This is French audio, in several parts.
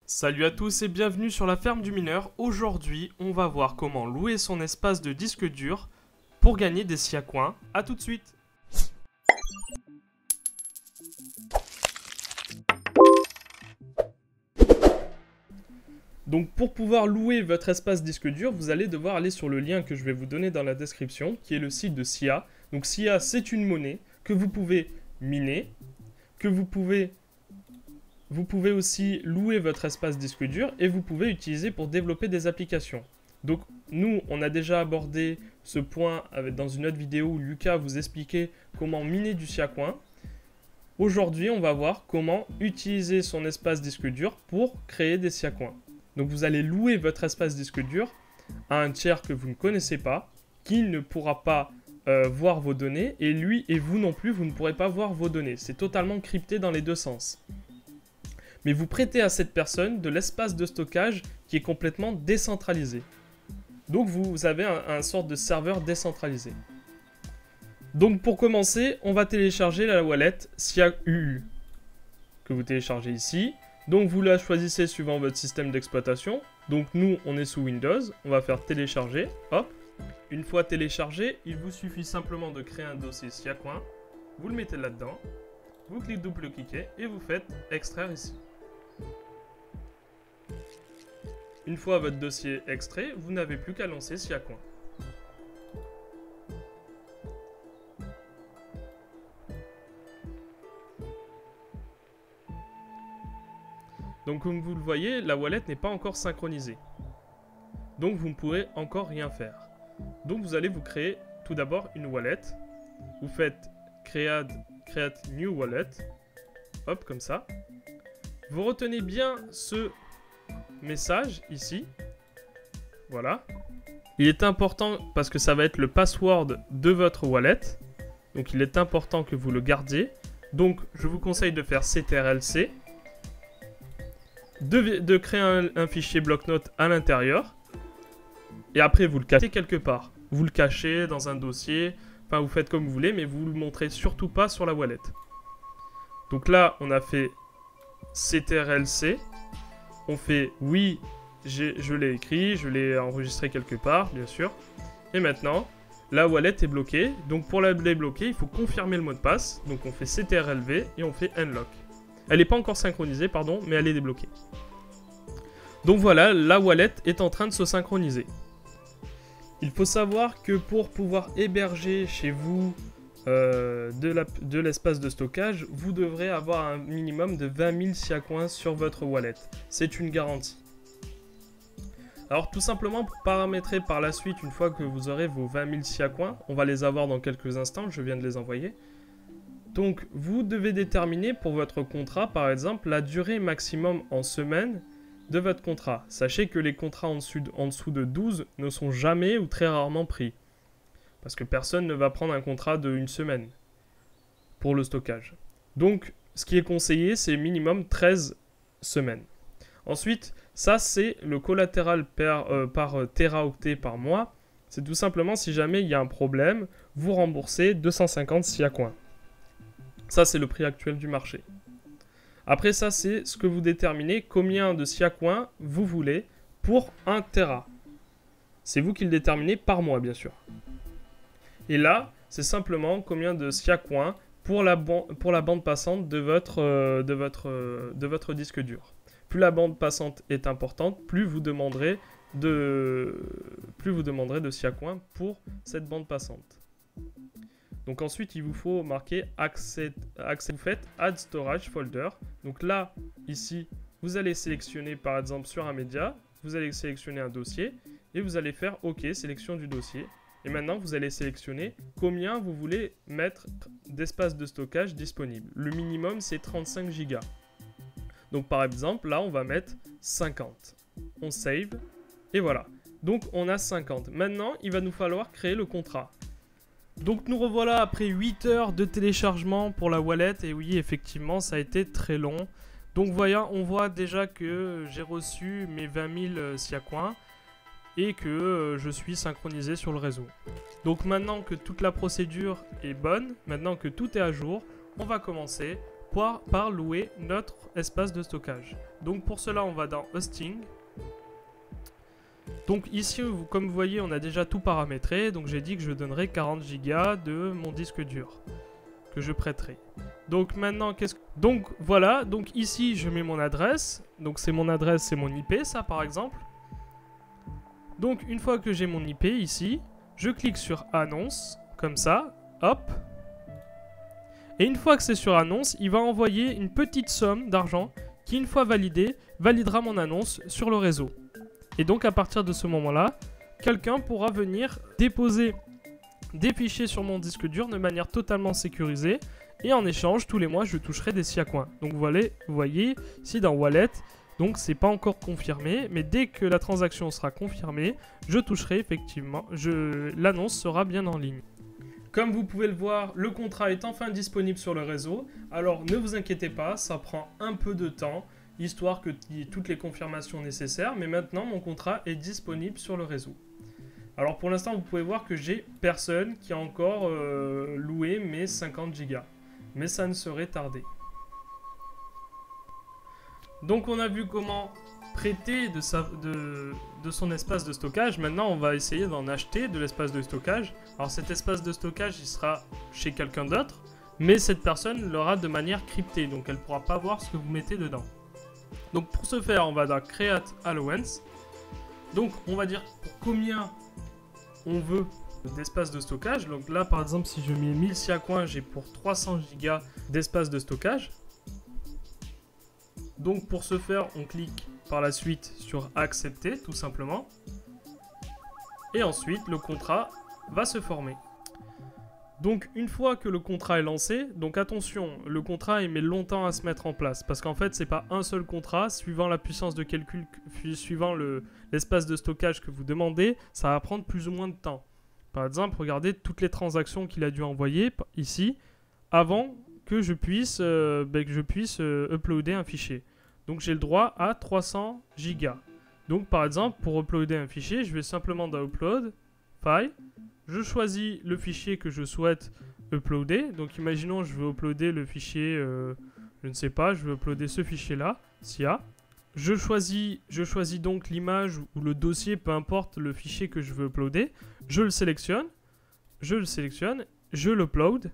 Salut à tous et bienvenue sur la ferme du mineur. Aujourd'hui, on va voir comment louer son espace de disque dur pour gagner des siacoins. A tout de suite. Donc pour pouvoir louer votre espace disque dur, vous allez devoir aller sur le lien que je vais vous donner dans la description, qui est le site de SIA. Donc SIA, c'est une monnaie que vous pouvez miner, que vous pouvez aussi louer votre espace disque dur et vous pouvez utiliser pour développer des applications. Donc nous, on a déjà abordé ce point dans une autre vidéo où Lucas vous expliquait comment miner du siacoin. Aujourd'hui, on va voir comment utiliser son espace disque dur pour créer des siacoins. Donc vous allez louer votre espace disque dur à un tiers que vous ne connaissez pas, qui ne pourra pas voir vos données, et lui et vous non plus, vous ne pourrez pas voir vos données. C'est totalement crypté dans les deux sens. Mais vous prêtez à cette personne de l'espace de stockage qui est complètement décentralisé. Donc vous avez un sorte de serveur décentralisé. Donc pour commencer, on va télécharger la wallet SIA-UU que vous téléchargez ici. Donc vous la choisissez suivant votre système d'exploitation. Donc nous, on est sous Windows. On va faire télécharger. Hop. Une fois téléchargé, il vous suffit simplement de créer un dossier siacoin. Vous le mettez là-dedans. Vous double-cliquez et vous faites extraire ici. Une fois votre dossier extrait, vous n'avez plus qu'à lancer siacoin. Donc comme vous le voyez, la wallet n'est pas encore synchronisée. Donc vous ne pourrez encore rien faire. Donc vous allez vous créer tout d'abord une wallet. Vous faites create new wallet. Hop, comme ça. Vous retenez bien ce message ici. Voilà. Il est important parce que ça va être le password de votre wallet. Donc il est important que vous le gardiez. Donc je vous conseille de faire ctrl-c. De créer un fichier bloc-notes à l'intérieur. Et après vous le cachez quelque part. Vous le cachez dans un dossier. Enfin vous faites comme vous voulez. Mais vous ne le montrez surtout pas sur la wallet. Donc là on a fait ctrl-c. On fait oui, je l'ai écrit, je l'ai enregistré quelque part, bien sûr. Et maintenant, la wallet est bloquée. Donc pour la débloquer, il faut confirmer le mot de passe. Donc on fait CTRL-V et on fait Unlock. Elle n'est pas encore synchronisée, pardon, mais elle est débloquée. Donc voilà, la wallet est en train de se synchroniser. Il faut savoir que pour pouvoir héberger chez vous de l'espace de stockage, vous devrez avoir un minimum de 20 000 siacoins sur votre wallet. C'est une garantie. Alors tout simplement pour paramétrer par la suite, une fois que vous aurez vos 20 000 siacoins, on va les avoir dans quelques instants, je viens de les envoyer. Donc vous devez déterminer pour votre contrat, par exemple, la durée maximum en semaine de votre contrat. Sachez que les contrats en dessous de 12 ne sont jamais ou très rarement pris. Parce que personne ne va prendre un contrat de une semaine pour le stockage. Donc, ce qui est conseillé, c'est minimum 13 semaines. Ensuite, ça, c'est le collatéral par teraoctet par mois. C'est tout simplement, si jamais il y a un problème, vous remboursez 250 siacoins. Ça, c'est le prix actuel du marché. Après ça, c'est ce que vous déterminez, combien de siacoins vous voulez pour 1 Tera. C'est vous qui le déterminez par mois, bien sûr. Et là, c'est simplement combien de siacoins pour la bande passante de votre disque dur. Plus la bande passante est importante, plus vous demanderez de siacoins pour cette bande passante. Donc ensuite, il vous faut marquer vous faites Add Storage Folder. Donc là, ici, vous allez sélectionner par exemple sur un média, vous allez sélectionner un dossier et vous allez faire OK, sélection du dossier. Et maintenant, vous allez sélectionner combien vous voulez mettre d'espace de stockage disponible. Le minimum, c'est 35 Go. Donc, par exemple, là, on va mettre 50. On save. Et voilà. Donc, on a 50. Maintenant, il va nous falloir créer le contrat. Donc, nous revoilà après 8 heures de téléchargement pour la wallet. Et oui, effectivement, ça a été très long. Donc, voyons, on voit déjà que j'ai reçu mes 20 000 siacoins. Et que je suis synchronisé sur le réseau. Donc maintenant que toute la procédure est bonne, maintenant que tout est à jour, on va commencer par louer notre espace de stockage. Donc pour cela, on va dans Hosting. Donc ici, comme vous voyez, on a déjà tout paramétré. Donc j'ai dit que je donnerai 40 Go de mon disque dur que je prêterai. Donc maintenant, donc voilà, donc ici je mets mon adresse. Donc c'est mon adresse, c'est mon IP, ça par exemple. Donc une fois que j'ai mon IP ici, je clique sur Annonce, comme ça, hop. Et une fois que c'est sur Annonce, il va envoyer une petite somme d'argent qui, une fois validée, validera mon annonce sur le réseau. Et donc à partir de ce moment-là, quelqu'un pourra venir déposer des fichiers sur mon disque dur de manière totalement sécurisée. Et en échange, tous les mois, je toucherai des siacoins. Donc vous voyez, ici dans Wallet, donc c'est pas encore confirmé, mais dès que la transaction sera confirmée, je toucherai effectivement, l'annonce sera bien en ligne. Comme vous pouvez le voir, le contrat est enfin disponible sur le réseau. Alors ne vous inquiétez pas, ça prend un peu de temps, histoire qu'il y ait toutes les confirmations nécessaires, mais maintenant mon contrat est disponible sur le réseau. Alors pour l'instant, vous pouvez voir que j'ai personne qui a encore loué mes 50 Go. Mais ça ne saurait tarder. Donc on a vu comment prêter de son espace de stockage. Maintenant on va essayer d'en acheter de l'espace de stockage. Alors cet espace de stockage il sera chez quelqu'un d'autre, mais cette personne l'aura de manière cryptée, donc elle ne pourra pas voir ce que vous mettez dedans. Donc pour ce faire, on va dans Create Allowance. Donc on va dire pour combien on veut d'espace de stockage. Donc là par exemple si je mets 1000 siacoins, j'ai pour 300 Go d'espace de stockage. Donc pour ce faire, on clique par la suite sur accepter tout simplement. Et ensuite le contrat va se former. Donc une fois que le contrat est lancé, donc attention, le contrat il met longtemps à se mettre en place parce qu'en fait c'est pas un seul contrat, suivant la puissance de calcul, suivant l'espace de stockage que vous demandez, ça va prendre plus ou moins de temps. Par exemple, regardez toutes les transactions qu'il a dû envoyer ici avant que je puisse, uploader un fichier. Donc j'ai le droit à 300 Go. Donc par exemple, pour uploader un fichier, je vais simplement dans Upload, File, je choisis le fichier que je souhaite uploader. Donc imaginons je veux uploader le fichier, je ne sais pas, je veux uploader ce fichier-là, SIA. Je choisis donc l'image ou le dossier, peu importe le fichier que je veux uploader. Je le sélectionne, je l'upload.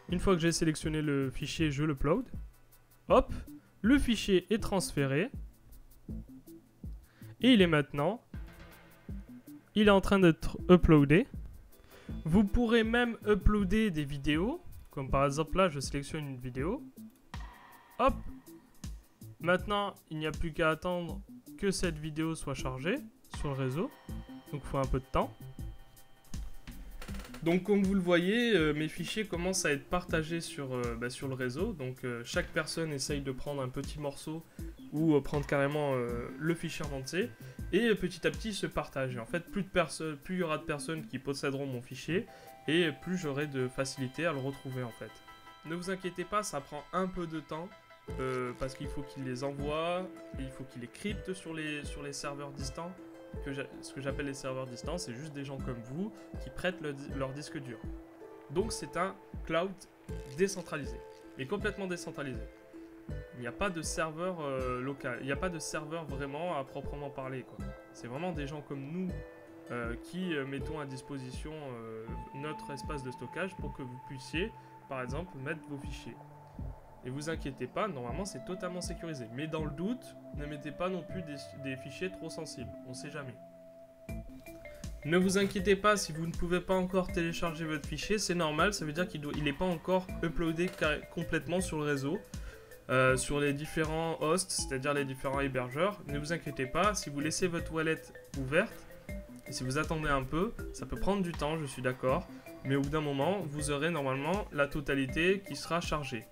Une fois que j'ai sélectionné le fichier, je l'upload. Hop, le fichier est transféré. Et il est maintenant, il est en train d'être uploadé. Vous pourrez même uploader des vidéos. Comme par exemple là, je sélectionne une vidéo. Hop. Maintenant, il n'y a plus qu'à attendre que cette vidéo soit chargée sur le réseau. Donc il faut un peu de temps. Donc comme vous le voyez, mes fichiers commencent à être partagés sur le réseau. Donc chaque personne essaye de prendre un petit morceau ou prendre carrément le fichier en entier. Et petit à petit se partagent. Et en fait, plus il y aura de personnes qui posséderont mon fichier, et plus j'aurai de facilité à le retrouver en fait. Ne vous inquiétez pas, ça prend un peu de temps. Parce qu'il faut qu'il les envoie, et il faut qu'il les crypte sur les serveurs distants. Ce que j'appelle les serveurs distants, c'est juste des gens comme vous qui prêtent leur disque dur. Donc c'est un cloud décentralisé, mais complètement décentralisé. Il n'y a pas de serveur local, il n'y a pas de serveur vraiment à proprement parler, quoi. C'est vraiment des gens comme nous qui mettons à disposition notre espace de stockage pour que vous puissiez, par exemple, mettre vos fichiers. Et vous inquiétez pas, normalement c'est totalement sécurisé. Mais dans le doute, ne mettez pas non plus des fichiers trop sensibles, on sait jamais. Ne vous inquiétez pas si vous ne pouvez pas encore télécharger votre fichier, c'est normal, ça veut dire qu'il n'est pas encore uploadé complètement sur le réseau, sur les différents hosts, c'est-à-dire les différents hébergeurs. Ne vous inquiétez pas, si vous laissez votre wallet ouverte, et si vous attendez un peu, ça peut prendre du temps, je suis d'accord, mais au bout d'un moment, vous aurez normalement la totalité qui sera chargée.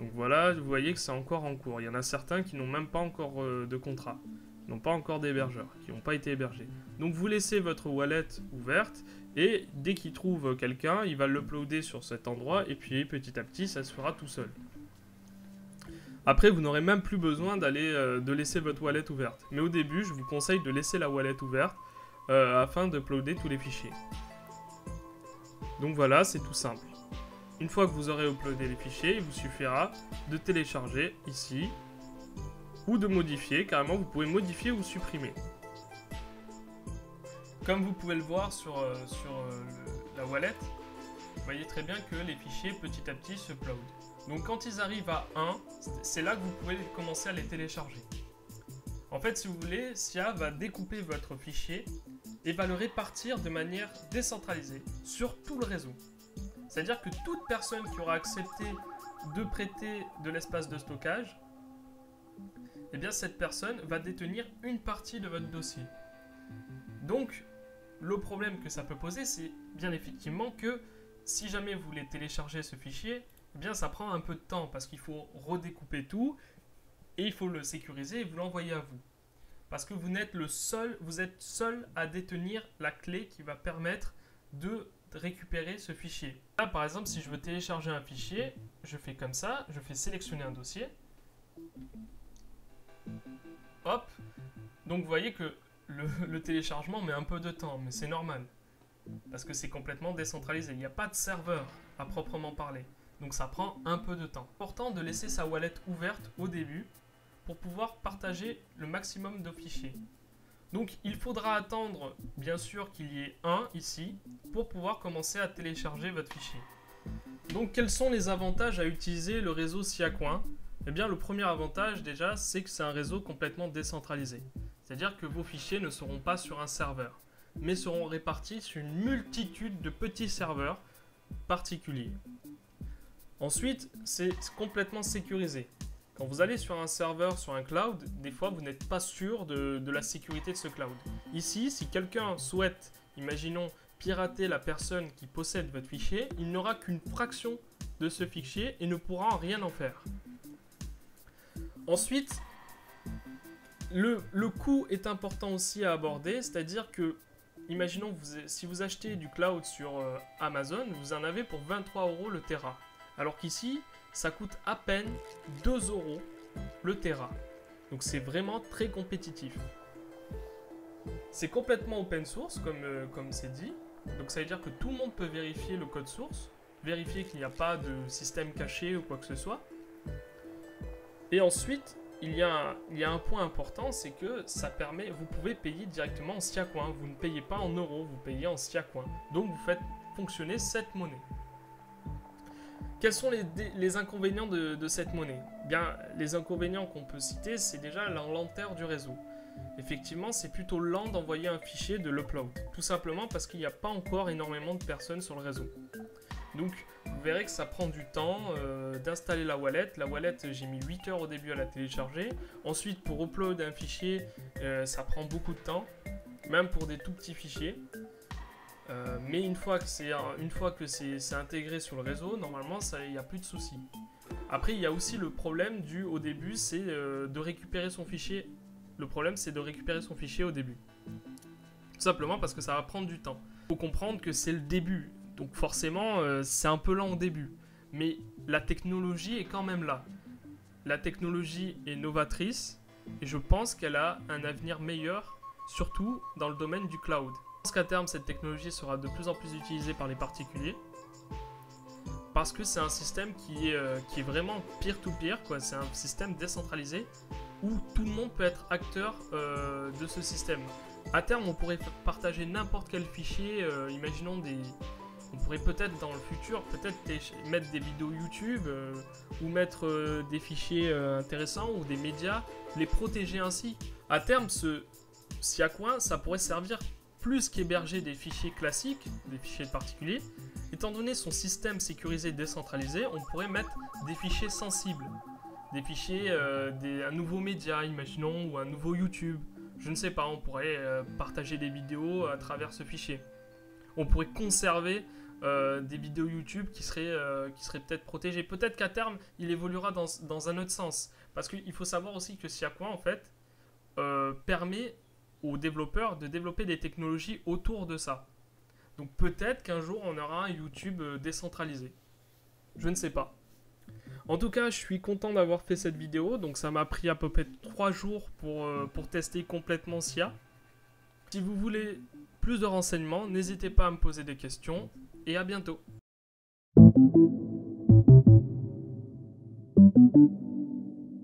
Donc voilà, vous voyez que c'est encore en cours. Il y en a certains qui n'ont même pas encore de contrat, n'ont pas encore d'hébergeurs, qui n'ont pas été hébergés. Donc vous laissez votre wallet ouverte et dès qu'il trouve quelqu'un, il va l'uploader sur cet endroit et puis petit à petit, ça se fera tout seul. Après, vous n'aurez même plus besoin de laisser votre wallet ouverte. Mais au début, je vous conseille de laisser la wallet ouverte afin d'uploader tous les fichiers. Donc voilà, c'est tout simple. Une fois que vous aurez uploadé les fichiers, il vous suffira de télécharger ici ou de modifier. Carrément, vous pouvez modifier ou supprimer. Comme vous pouvez le voir sur la wallet, vous voyez très bien que les fichiers petit à petit se uploadent. Donc quand ils arrivent à 1, c'est là que vous pouvez commencer à les télécharger. En fait, si vous voulez, SIA va découper votre fichier et va le répartir de manière décentralisée sur tout le réseau. C'est-à-dire que toute personne qui aura accepté de prêter de l'espace de stockage, eh bien cette personne va détenir une partie de votre dossier. Donc, le problème que ça peut poser, c'est bien effectivement que si jamais vous voulez télécharger ce fichier, eh bien ça prend un peu de temps parce qu'il faut redécouper tout et il faut le sécuriser et vous l'envoyer à vous. Parce que vous êtes seul à détenir la clé qui va permettre de récupérer ce fichier. Là, par exemple, si je veux télécharger un fichier, je fais comme ça, je fais sélectionner un dossier. Hop. Donc vous voyez que le téléchargement met un peu de temps, mais c'est normal. Parce que c'est complètement décentralisé. Il n'y a pas de serveur à proprement parler. Donc ça prend un peu de temps. Important de laisser sa wallet ouverte au début pour pouvoir partager le maximum de fichiers. Donc il faudra attendre bien sûr qu'il y ait un ici pour pouvoir commencer à télécharger votre fichier. Donc quels sont les avantages à utiliser le réseau SIACoin? Eh bien le premier avantage déjà c'est que c'est un réseau complètement décentralisé. C'est-à-dire que vos fichiers ne seront pas sur un serveur, mais seront répartis sur une multitude de petits serveurs particuliers. Ensuite, c'est complètement sécurisé. Quand vous allez sur un serveur, sur un cloud, des fois vous n'êtes pas sûr de la sécurité de ce cloud. Ici, si quelqu'un souhaite, imaginons, pirater la personne qui possède votre fichier, il n'aura qu'une fraction de ce fichier et ne pourra rien en faire. Ensuite, le coût est important aussi à aborder, c'est-à-dire que, imaginons, si vous achetez du cloud sur Amazon, vous en avez pour 23 € le Tera. Alors qu'ici, ça coûte à peine 2 € le Tera. Donc c'est vraiment très compétitif. C'est complètement open source, comme c'est dit. Donc ça veut dire que tout le monde peut vérifier le code source, vérifier qu'il n'y a pas de système caché ou quoi que ce soit. Et ensuite, il y a un point important, c'est que ça permet, vous pouvez payer directement en SIACoin. Vous ne payez pas en euros, vous payez en SIACoin. Donc vous faites fonctionner cette monnaie. Quels sont les inconvénients de cette monnaie? Bien, les inconvénients qu'on peut citer, c'est déjà la lenteur du réseau. Effectivement, c'est plutôt lent d'envoyer un fichier de l'upload. Tout simplement parce qu'il n'y a pas encore énormément de personnes sur le réseau. Donc, vous verrez que ça prend du temps d'installer la wallet. La wallet, j'ai mis 8 heures au début à la télécharger. Ensuite, pour upload un fichier, ça prend beaucoup de temps. Même pour des tout petits fichiers. Mais une fois que c'est intégré sur le réseau, normalement il n'y a plus de soucis. Après il y a aussi le problème au début, c'est de récupérer son fichier. Le problème c'est de récupérer son fichier au début. Tout simplement parce que ça va prendre du temps. Il faut comprendre que c'est le début, donc forcément c'est un peu lent au début. Mais la technologie est quand même là. La technologie est novatrice et je pense qu'elle a un avenir meilleur, surtout dans le domaine du cloud. Je pense qu'à terme, cette technologie sera de plus en plus utilisée par les particuliers parce que c'est un système qui est vraiment peer-to-peer, quoi. C'est un système décentralisé où tout le monde peut être acteur de ce système. À terme, on pourrait partager n'importe quel fichier, imaginons on pourrait peut-être dans le futur mettre des vidéos YouTube ou mettre des fichiers intéressants ou des médias, les protéger ainsi. À terme, ce SIACoin, ça pourrait servir plus qu'héberger des fichiers classiques, des fichiers particuliers. Étant donné son système sécurisé décentralisé, on pourrait mettre des fichiers sensibles, des fichiers, un nouveau média, imaginons, ou un nouveau YouTube. Je ne sais pas, on pourrait partager des vidéos à travers ce fichier. On pourrait conserver des vidéos YouTube qui seraient peut-être protégées. Peut-être qu'à terme, il évoluera dans un autre sens. Parce qu'il faut savoir aussi que SIACoin, en fait, permet aux développeurs de développer des technologies autour de ça. Donc peut-être qu'un jour on aura un YouTube décentralisé. Je ne sais pas. En tout cas, je suis content d'avoir fait cette vidéo. Donc ça m'a pris à peu près 3 jours pour tester complètement SIA. Si vous voulez plus de renseignements, n'hésitez pas à me poser des questions et à bientôt.